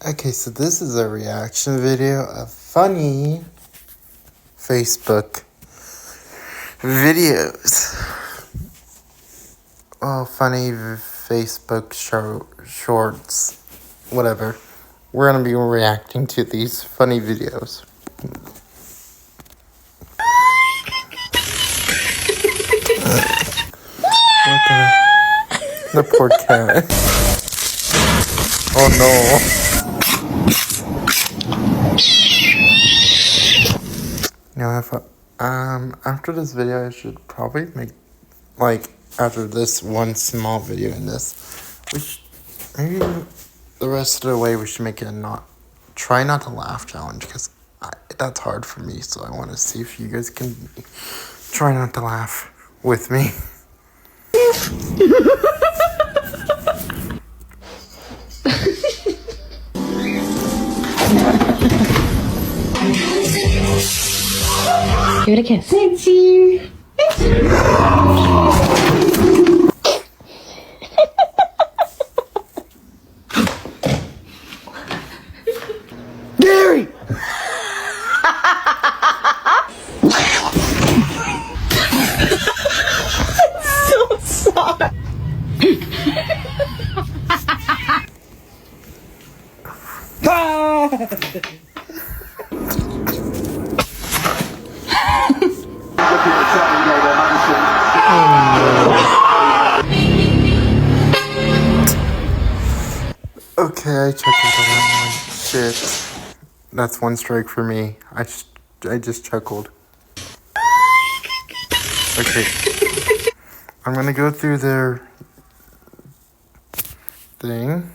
Okay, so this is a reaction video of funny Facebook videos. Oh, funny Facebook shorts. Whatever. We're gonna be reacting to these funny videos. What the poor cat. Oh no. Now after this video I should probably make, after this one small video in this, maybe the rest of the way we should make it a try not to laugh challenge, because that's hard for me, so I want to see if you guys can try not to laugh with me. Give it a kiss. Sexy. Gary! So soft. Okay, I checked out that one. Shit. That's one strike for me. I just chuckled. Okay. I'm gonna go through their thing.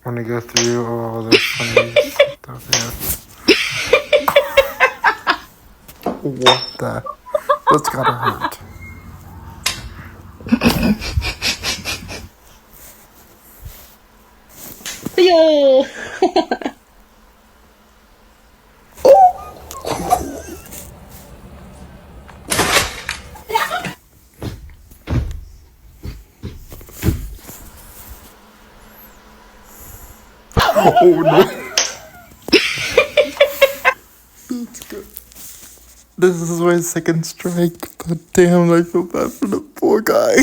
I'm gonna go through all the funny stuff here. What the? That's gotta hurt. Yo. Oh no. That's good. This is my second strike, but damn, I feel bad for the poor guy.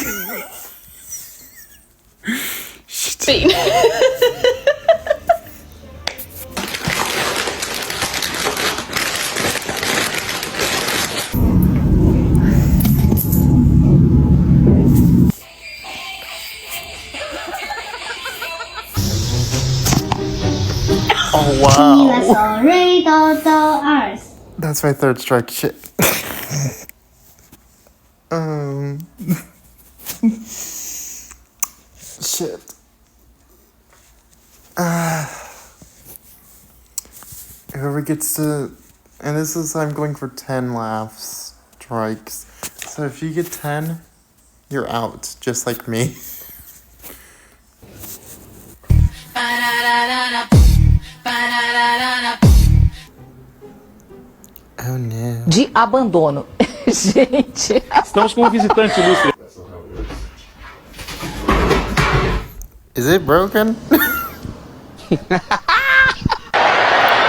Shit. Oh wow. That's my third strike. Shit. Shit. Whoever gets to, and this is, I'm going for 10 laughs, strikes. So if you get 10, you're out, just like me. Oh no. De abandono. Gente. Estamos com um visitante ilustre. Is it broken?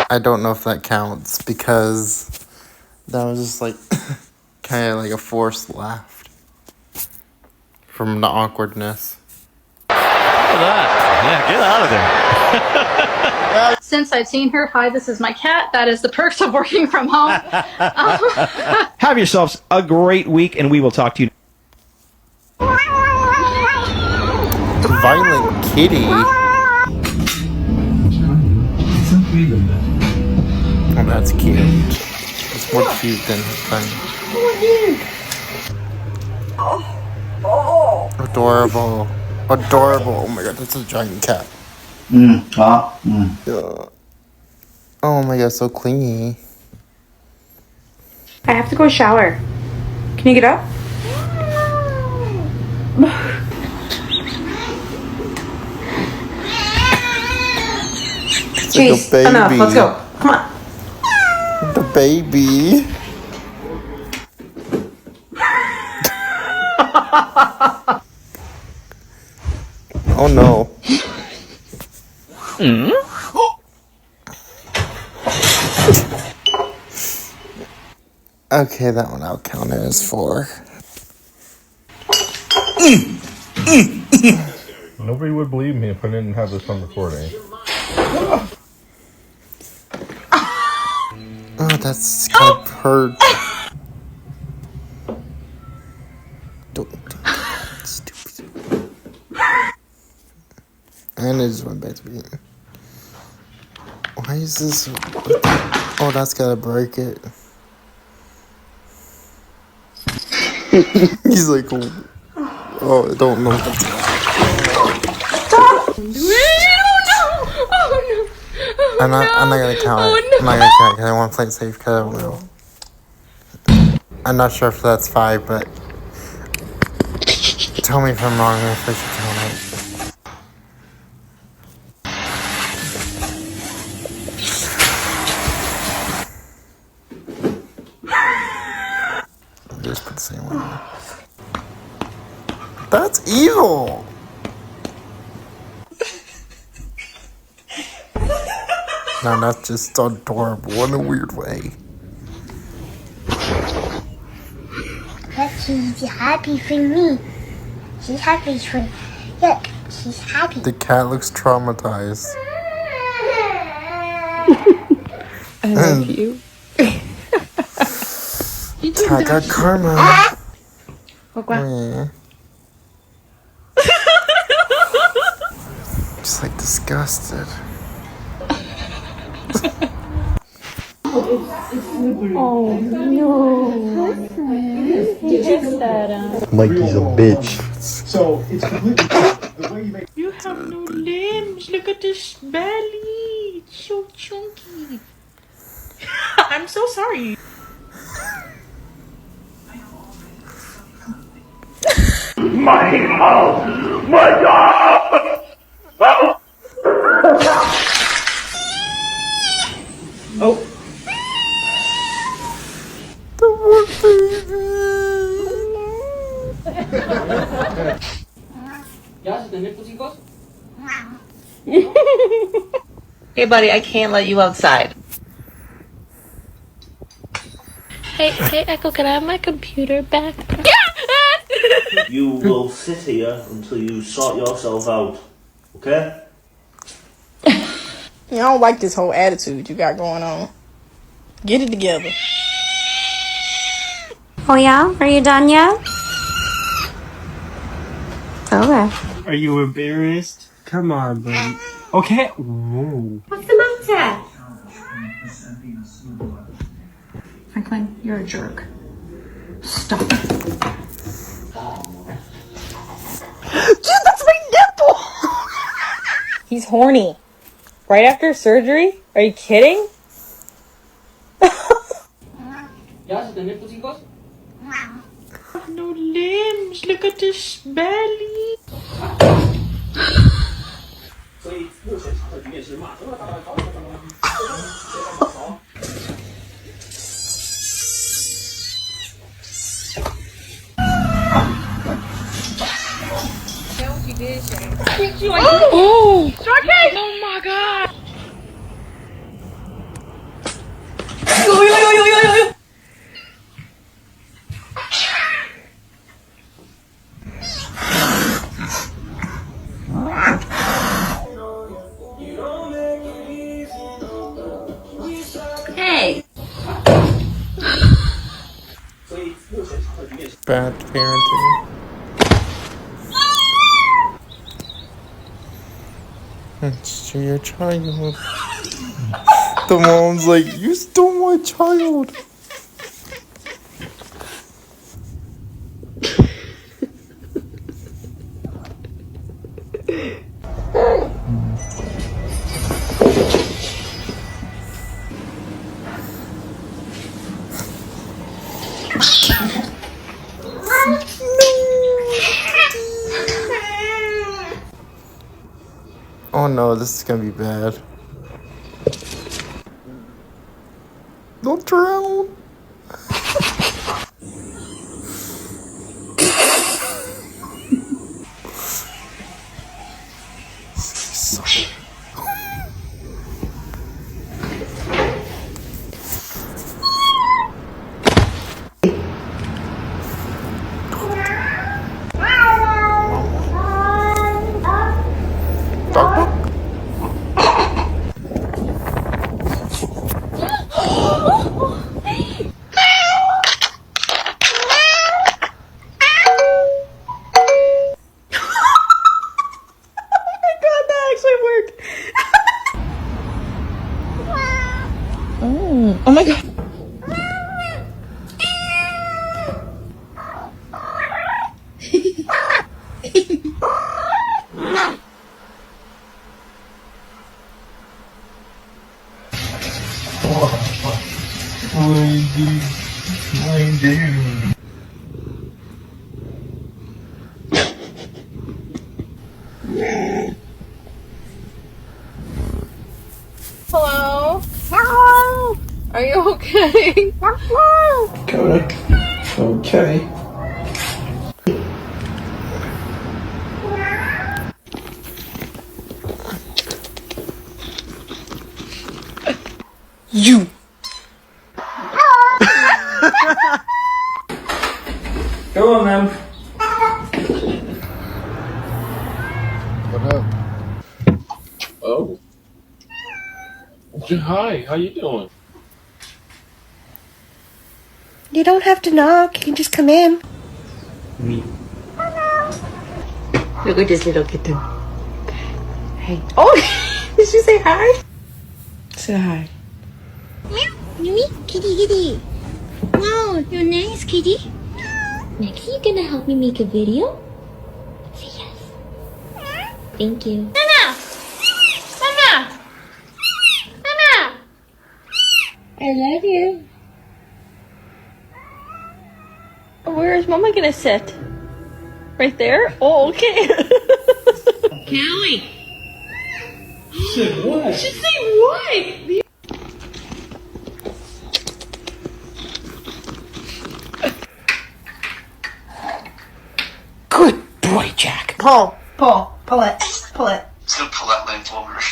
I don't know if that counts, because that was just like kind of like a forced laugh from the awkwardness. Yeah, get out of there. Since I've seen her, hi, this is my cat. That is the perks of working from home. Have yourselves a great week, and we will talk to you. Violent kitty. Oh, that's cute. It's more cute than fun. Adorable. Adorable. Oh my god, that's a giant cat. Yeah. Oh my god, so clingy. I have to go shower. Can you get up? Jeez, like enough. Let's go. Come on. The baby. Oh no. Okay, that one I'll count it as 4. Nobody would believe me if I didn't have this on recording. Oh, that's kind of hurt. Don't do that, stupid. And it just went back to the beginning. Why is this? Oh, that's gotta break it. He's like, oh, I don't know. I'm not gonna count it. I'm not gonna count it because I want to play it safe because I don't know. I'm not sure if that's 5, but tell me if I'm wrong if I should count it. Just put the same one. That's evil. No, that's just adorable in a weird way. She's happy for me. She's happy for me. Look, she's happy. The cat looks traumatized. I love you. I got karma. Yeah. Just like disgusted. Mikey's a bitch. So it's completely the way you make. You have no limbs. Look at this belly. It's so chunky. I'm so sorry. Oh, The poor baby. Hey, buddy, I can't let you outside. Hey, Echo, can I have my computer back? You will sit here until you sort yourself out. Okay? I don't like this whole attitude you got going on. Get it together. Oh yeah? Are you done yet? Okay. Are you embarrassed? Come on, buddy. Okay. Whoa. What's the matter? Franklin, you're a jerk. Stop. Dude, that's my nipple! He's horny. Right after surgery? Are you kidding? No limbs. Look at this belly. Oh! Oh my god! Hey. Bad parenting. It's to your child. The mom's like, you stole my child. Oh no, this is gonna be bad. Don't drown. Oh my god. Hello? Hello? Are you okay? Good. Okay. You. Go on then. What up? Oh. Hi, how you doing? You don't have to knock. You can just come in. Look at this little kitten. Hey. Oh, did you say hi? Say hi. Meow. Yumi, kitty, kitty. Wow, you're nice, kitty. Next, you gonna help me make a video? Say yes. Thank you. Mama! Mama! Mama! I love you. Where is Mama gonna sit? Right there? Oh, okay. Callie! Said what? She said what? Good boy, Jack. Pull it, pull it. Still pull that lane forward.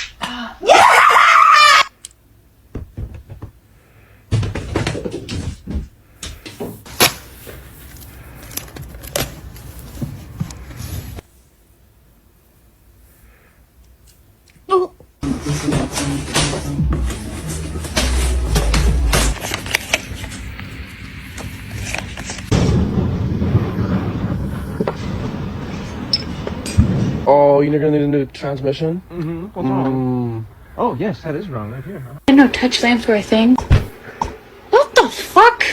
Oh, you're gonna need a new transmission? Mm-hmm. What's wrong? Oh, yes, that is wrong right here. Huh? I know touch lamps were a thing. What the fuck?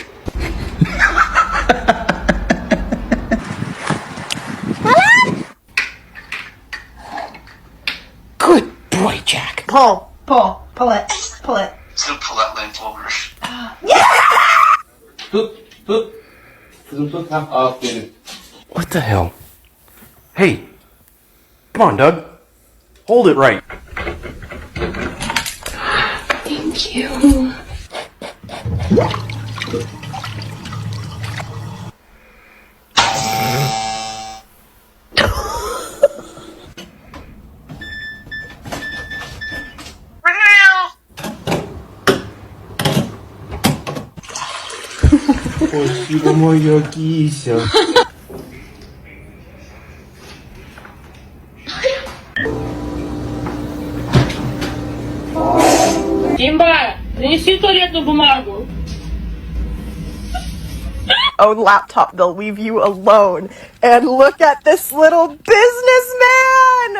Good boy, Jack. Pull it, pull it. Still pull that lane forward. What the hell? Hey, come on, Doug. Hold it right. Thank you. Спасибо, моя кися. Симба, принеси туалетную бумагу. Own laptop, they'll leave you alone. And look at this little businessman!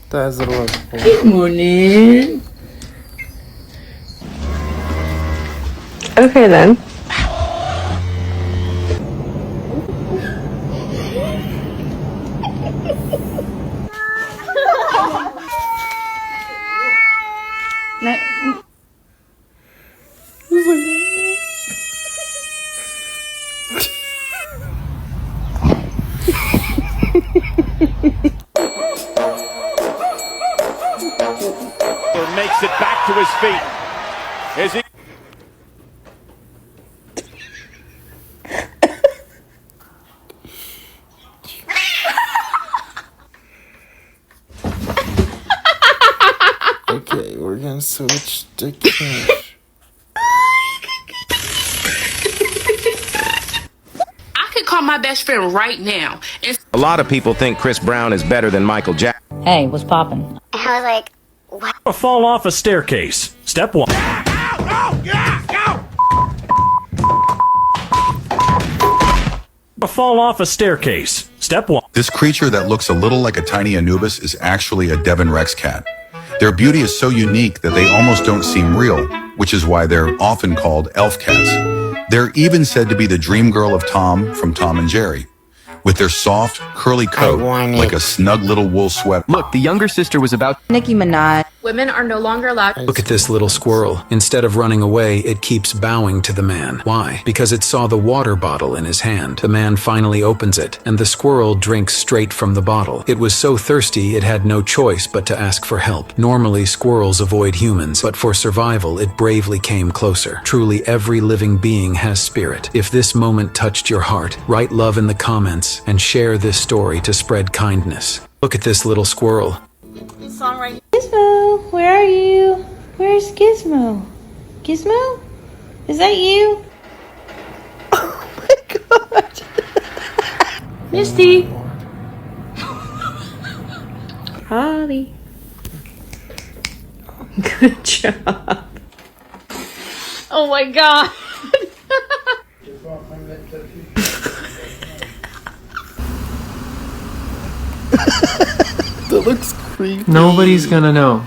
That is a little. Good morning. Okay then. Makes it back to his feet. As he Okay, we're gonna switch to cash. I could call my best friend right now. And A lot of people think Chris Brown is better than Michael Jackson. Hey, what's poppin'? I was like, what? Fall off a staircase. Step 1. Fall off a staircase. Step 1. This creature that looks a little like a tiny Anubis is actually a Devon Rex cat. Their beauty is so unique that they almost don't seem real, which is why they're often called elf cats. They're even said to be the dream girl of Tom from Tom and Jerry. With their soft, curly coat, like a snug little wool sweater. Look, the younger sister was about Nicki Minaj. women are no longer allowed. Look at this little squirrel. Instead of running away, it keeps bowing to the man. Why? Because it saw the water bottle in his hand. The man finally opens it, and the squirrel drinks straight from the bottle. It was so thirsty, it had no choice but to ask for help. Normally, squirrels avoid humans, but for survival, it bravely came closer. Truly, every living being has spirit. If this moment touched your heart, write love in the comments and share this story to spread kindness. Look at this little squirrel. Gizmo, where are you? Where's Gizmo? Gizmo? Is that you? Oh my god. Misty. Holly. Good job. Oh my god. That looks creepy. Nobody's gonna know.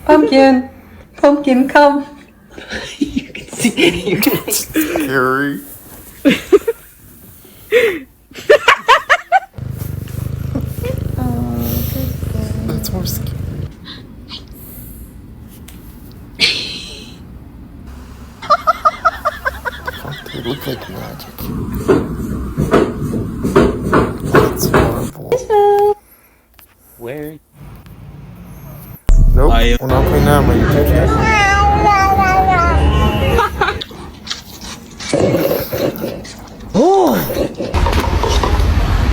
Pumpkin. Pumpkin, come. You can see. You can see. Scary. That's more scary. They look like magic. That's horrible. Where? Nope, we're not playing that on YouTube. Oh!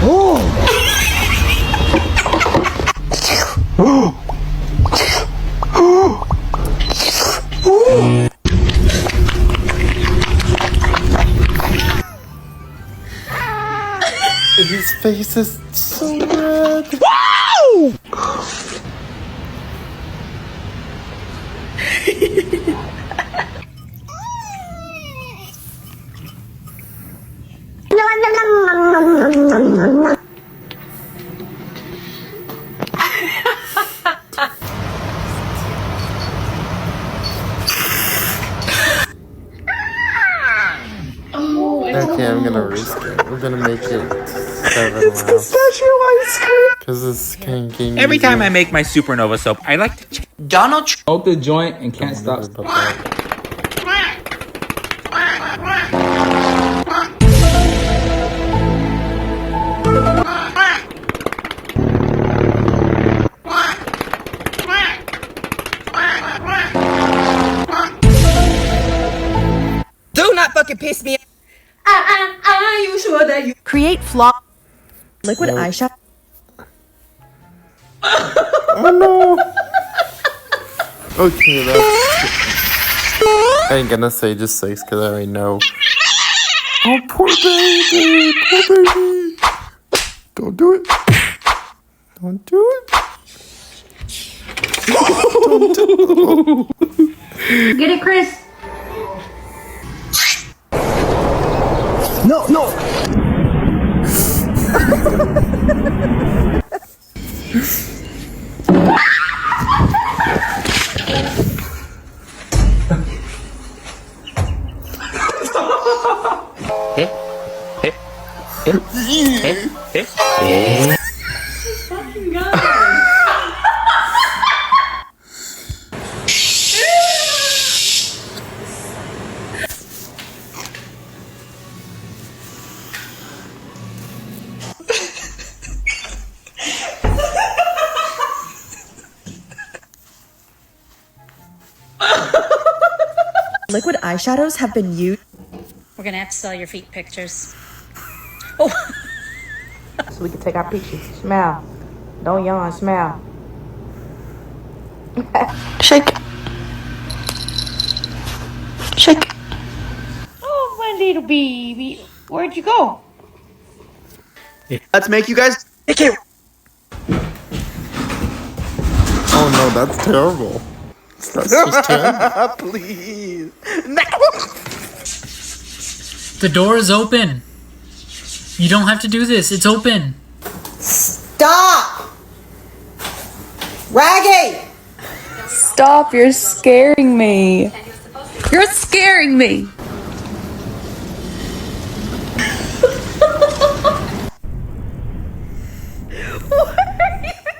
Oh! His face is so red. Wow! Okay, I'm gonna risk it. We're gonna make it 7 It's pistachio ice cream. because this can game. Every time I make my supernova soap, I like to check. Donald Trump smoked the joint and can't stop. Do not fucking piss me off. Are you sure that you create flop liquid eyeshadow? Oh no! Okay, that's. I ain't gonna say just 6 because I already know. Oh, poor baby! Poor baby! Don't do it! Don't do it! Don't do it! Get it, Chris. No, no. Fucking God. Liquid eyeshadows have been used. We're gonna have to sell your feet pictures. Oh. So we can take our pictures. Smile. Don't yawn, smile. Shake. Shake. Oh, my little baby. Where'd you go? Let's make you guys take it. Oh no, that's terrible. That's just terrible. Please. The door is open. You don't have to do this. It's open. Stop! Raggy! Stop, you're scaring me. You're scaring me.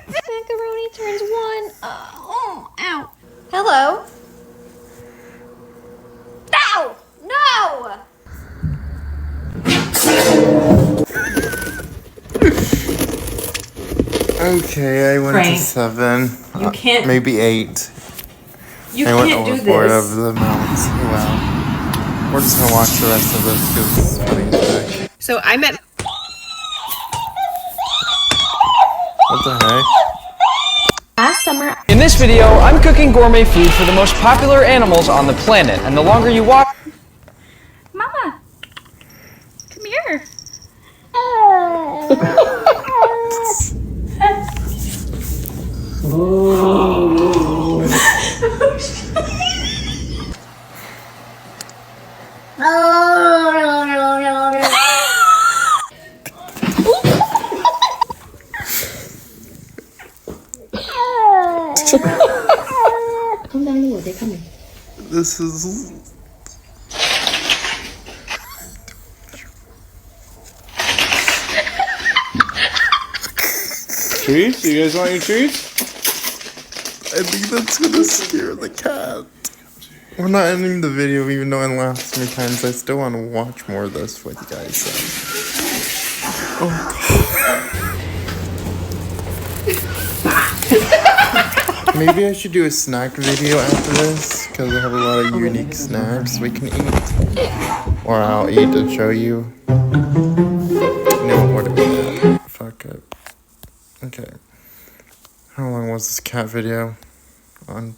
Macaroni turns 1. Ow. Hello? No! No! Okay, I went Frank, to 7. you can't- Maybe 8. You I went can't do overboard this. of the amounts. Wow. We're just gonna watch the rest of this because it's funny as heck. So I met. What the heck? Last summer, In this video, I'm cooking gourmet food for the most popular animals on the planet, and the longer you watch... Mama, come here. Calm down, Lord. They're coming. This is... Treats? You guys want your treats? I think that's gonna scare the cat. We're not ending the video even though I laughed so many times. I still want to watch more of this with you guys. So. Oh. Maybe I should do a snack video after this because I have a lot of unique snacks we can eat. Or I'll eat and show you. No, what is that? Fuck it. Okay. How long was this cat video? On